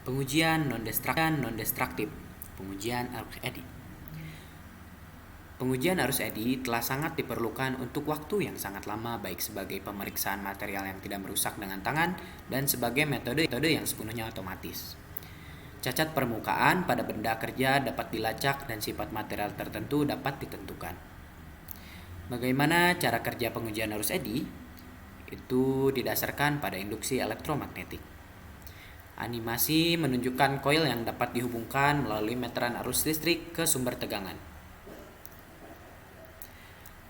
Pengujian non-destruktif. Pengujian arus eddy. Pengujian arus eddy telah sangat diperlukan untuk waktu yang sangat lama, baik sebagai pemeriksaan material yang tidak merusak dengan tangan dan sebagai metode yang sepenuhnya otomatis. Cacat permukaan pada benda kerja dapat dilacak dan sifat material tertentu dapat ditentukan. Bagaimana cara kerja pengujian arus eddy? Itu didasarkan pada induksi elektromagnetik. Animasi menunjukkan koil yang dapat dihubungkan melalui meteran arus listrik ke sumber tegangan.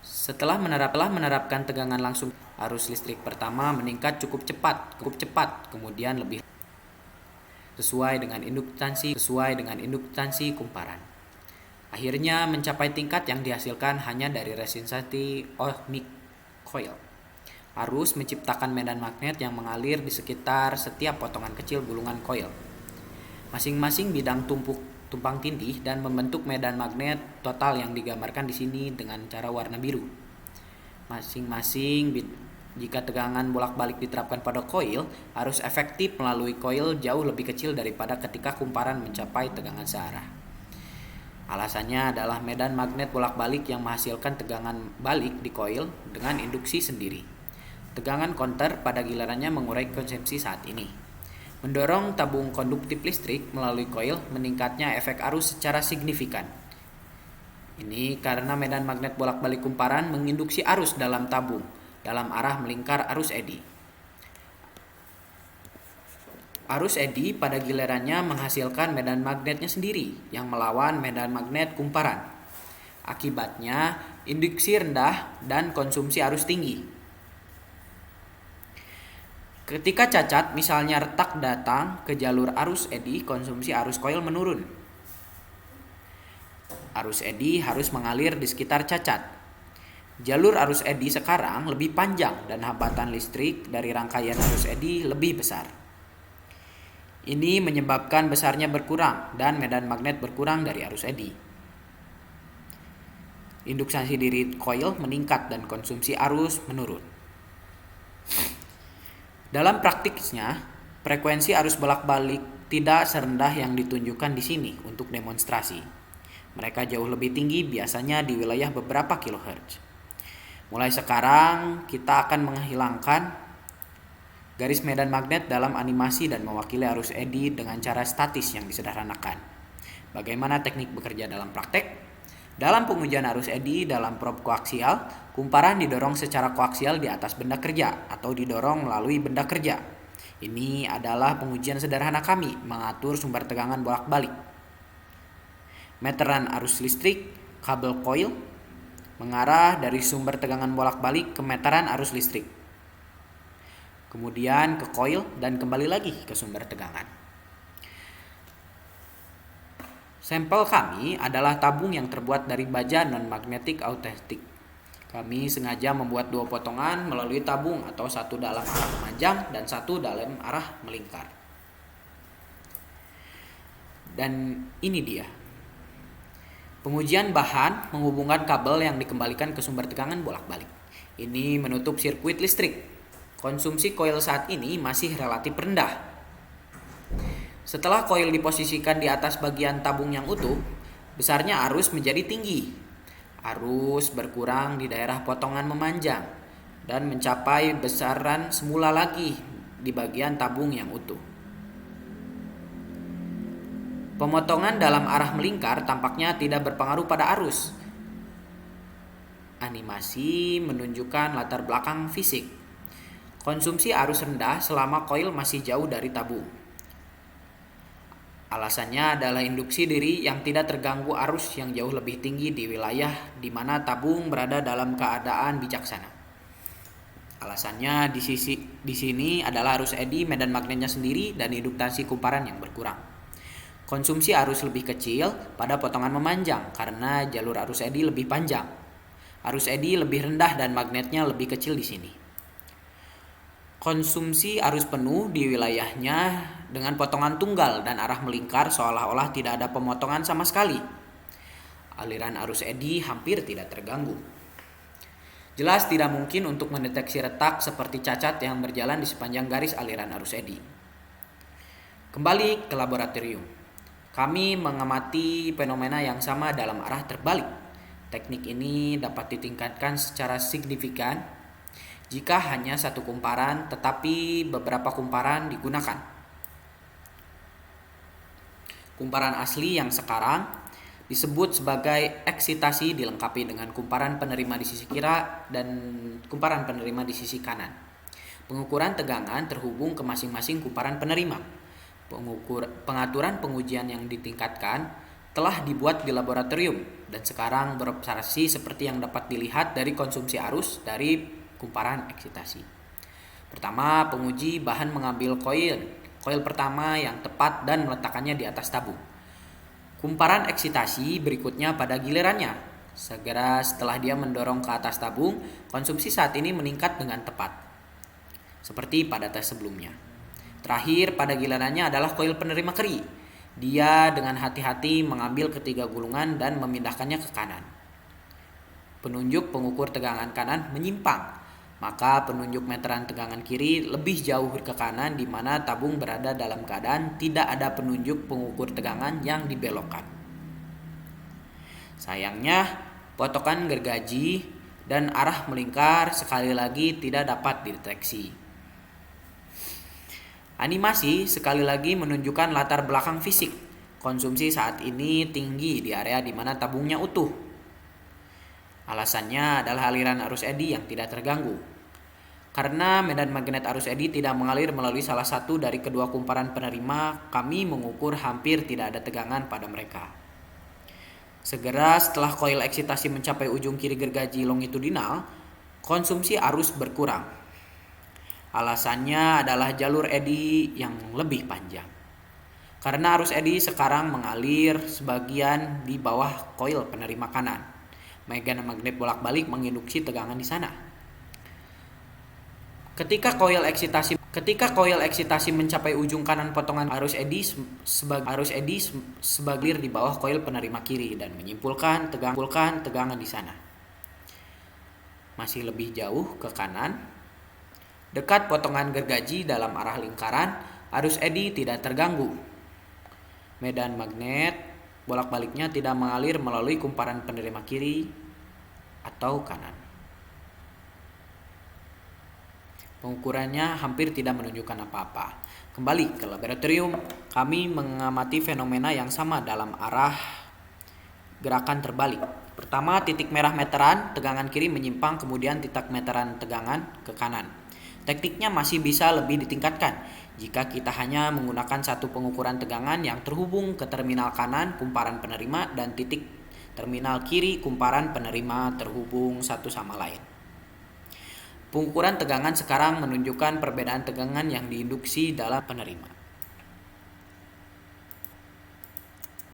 Setelah menerapkan tegangan langsung, arus listrik pertama meningkat cukup cepat, kemudian lebih sesuai dengan induktansi kumparan. Akhirnya mencapai tingkat yang dihasilkan hanya dari resistansi ohmik coil. Arus menciptakan medan magnet yang mengalir di sekitar setiap potongan kecil gulungan koil. Masing-masing bidang tumpang tindih dan membentuk medan magnet total yang digambarkan di sini dengan cara warna biru. Jika tegangan bolak-balik diterapkan pada koil, arus efektif melalui koil jauh lebih kecil daripada ketika kumparan mencapai tegangan searah. Alasannya adalah medan magnet bolak-balik yang menghasilkan tegangan balik di koil dengan induksi sendiri. Tegangan counter pada gilirannya mengurai konsumsi saat ini, mendorong tabung konduktif listrik melalui koil meningkatnya efek arus secara signifikan. Ini karena medan magnet bolak-balik kumparan menginduksi arus dalam tabung dalam arah melingkar arus eddy. Arus eddy pada gilirannya menghasilkan medan magnetnya sendiri yang melawan medan magnet kumparan. Akibatnya, induksi rendah dan konsumsi arus tinggi. Ketika cacat, misalnya retak datang ke jalur arus eddy, konsumsi arus koil menurun. Arus eddy harus mengalir di sekitar cacat. Jalur arus eddy sekarang lebih panjang dan hambatan listrik dari rangkaian arus eddy lebih besar. Ini menyebabkan besarnya berkurang dan medan magnet berkurang dari arus eddy. Induksi diri koil meningkat dan konsumsi arus menurun. Dalam praktiknya, frekuensi arus bolak-balik tidak serendah yang ditunjukkan di sini untuk demonstrasi. Mereka jauh lebih tinggi, biasanya di wilayah beberapa kilohertz. Mulai sekarang, kita akan menghilangkan garis medan magnet dalam animasi dan mewakili arus eddy dengan cara statis yang disederhanakan. Bagaimana teknik bekerja dalam praktek? Dalam pengujian arus eddy dalam prob koaksial, kumparan didorong secara koaksial di atas benda kerja atau didorong melalui benda kerja. Ini adalah pengujian sederhana kami mengatur sumber tegangan bolak-balik. Meteran arus listrik, kabel koil, mengarah dari sumber tegangan bolak-balik ke meteran arus listrik, kemudian ke koil dan kembali lagi ke sumber tegangan. Sampel kami adalah tabung yang terbuat dari baja non-magnetic autentik. Kami sengaja membuat dua potongan melalui tabung, atau satu dalam arah memanjang dan satu dalam arah melingkar. Dan ini dia. Pengujian bahan menghubungkan kabel yang dikembalikan ke sumber tegangan bolak-balik. Ini menutup sirkuit listrik. Konsumsi koil saat ini masih relatif rendah. Setelah koil diposisikan di atas bagian tabung yang utuh, besarnya arus menjadi tinggi. Arus berkurang di daerah potongan memanjang dan mencapai besaran semula lagi di bagian tabung yang utuh. Pemotongan dalam arah melingkar tampaknya tidak berpengaruh pada arus. Animasi menunjukkan latar belakang fisik. Konsumsi arus rendah selama koil masih jauh dari tabung. Alasannya adalah induksi diri yang tidak terganggu arus yang jauh lebih tinggi di wilayah di mana tabung berada dalam keadaan bijaksana. Alasannya di sini adalah arus eddy, medan magnetnya sendiri, dan induktansi kumparan yang berkurang. Konsumsi arus lebih kecil pada potongan memanjang karena jalur arus eddy lebih panjang. Arus eddy lebih rendah dan magnetnya lebih kecil di sini. Konsumsi arus penuh di wilayahnya dengan potongan tunggal dan arah melingkar seolah-olah tidak ada pemotongan sama sekali. Aliran arus eddy hampir tidak terganggu. Jelas tidak mungkin untuk mendeteksi retak seperti cacat yang berjalan di sepanjang garis aliran arus eddy. Kembali ke laboratorium. Kami mengamati fenomena yang sama dalam arah terbalik. Teknik ini dapat ditingkatkan secara signifikan jika hanya satu kumparan tetapi beberapa kumparan digunakan. Kumparan asli yang sekarang disebut sebagai eksitasi dilengkapi dengan kumparan penerima di sisi kiri dan kumparan penerima di sisi kanan. Pengukuran tegangan terhubung ke masing-masing kumparan penerima. Pengaturan pengujian yang ditingkatkan telah dibuat di laboratorium dan sekarang beroperasi seperti yang dapat dilihat dari konsumsi arus dari kumparan eksitasi. Pertama, penguji bahan mengambil koil pertama yang tepat dan meletakkannya di atas tabung. Kumparan eksitasi berikutnya pada gilirannya. Segera setelah dia mendorong ke atas tabung, konsumsi saat ini meningkat dengan tepat, seperti pada tes sebelumnya. Terakhir pada gilirannya adalah koil penerima kiri. Dia dengan hati-hati mengambil ketiga gulungan dan memindahkannya ke kanan. Penunjuk pengukur tegangan kanan menyimpang, maka penunjuk meteran tegangan kiri lebih jauh ke kanan di mana tabung berada dalam keadaan tidak ada penunjuk pengukur tegangan yang dibelokkan. Sayangnya, potongan gergaji dan arah melingkar sekali lagi tidak dapat dideteksi. Animasi sekali lagi menunjukkan latar belakang fisik. Konsumsi saat ini tinggi di area di mana tabungnya utuh. Alasannya adalah aliran arus eddy yang tidak terganggu. Karena medan magnet arus eddy tidak mengalir melalui salah satu dari kedua kumparan penerima, kami mengukur hampir tidak ada tegangan pada mereka. Segera setelah koil eksitasi mencapai ujung kiri gergaji longitudinal, konsumsi arus berkurang. Alasannya adalah jalur eddy yang lebih panjang. Karena arus eddy sekarang mengalir sebagian di bawah koil penerima kanan. Medan magnet bolak-balik menginduksi tegangan di sana. Ketika koil eksitasi mencapai ujung kanan potongan arus eddy sebagian di bawah koil penerima kiri dan menyimpulkan tegangan di sana. Masih lebih jauh ke kanan, dekat potongan gergaji dalam arah lingkaran, arus eddy tidak terganggu. Medan magnet bolak-baliknya tidak mengalir melalui kumparan penerima kiri atau kanan. Pengukurannya hampir tidak menunjukkan apa-apa. Kembali ke laboratorium, kami mengamati fenomena yang sama dalam arah gerakan terbalik. Pertama, titik merah meteran tegangan kiri menyimpang, kemudian titik meteran tegangan ke kanan. Tekniknya masih bisa lebih ditingkatkan jika kita hanya menggunakan satu pengukuran tegangan yang terhubung ke terminal kanan kumparan penerima dan titik terminal kiri kumparan penerima terhubung satu sama lain. Pengukuran tegangan sekarang menunjukkan perbedaan tegangan yang diinduksi dalam penerima.